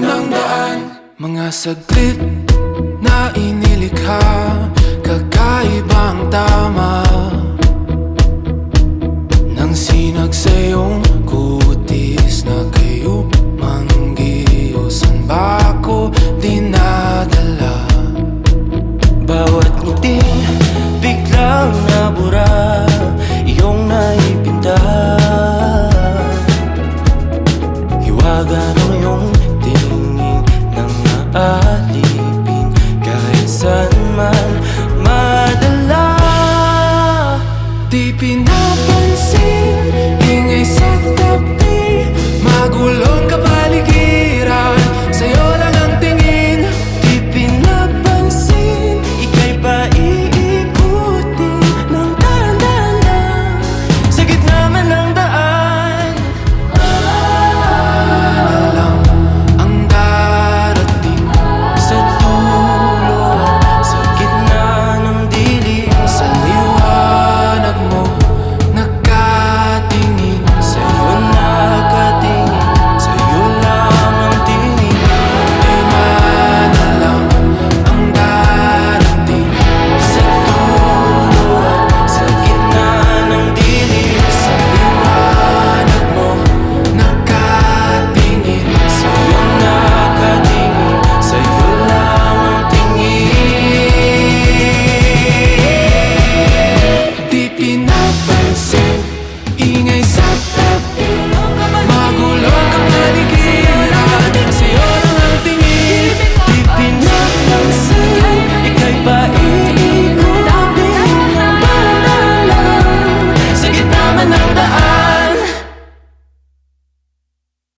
ng daan. Mga saglit na inilikha, kakaibang tama nang sinag sa iyong kutis na kayo manggiusan ba ako dinadala? Bawat ngiti biglang nabura, iyong naipinta. Hiwaga ng iyong tingin nang naalipin kahit saan man madala. Di pinapansin, ingay sa tabi, magulong kapaligiran, sa'yo lang ang tingin. Di pinapansin, ika'y paiikutin ng dahan-dahan sa gitna man ng daan. Na lang ang darating Sa dulo, sa gitna ng dilim, sa liwanag mo nakatingin. sa'yo nakatingin, sa'yo lang ang tingin. Di man na lang ang darating Sa dulo, sa gitna ng dilim, sa liwanag mo nakatingin. sa'yo nakatingin, sa'yo lang ang tingin. Di pinapansin, ingay sa tabi, magulong kapaligiran, sa'yo lang ang tingin. Di pinapansin, ika'y paiikutin ng dahan-dahan sa gitna man ng daan.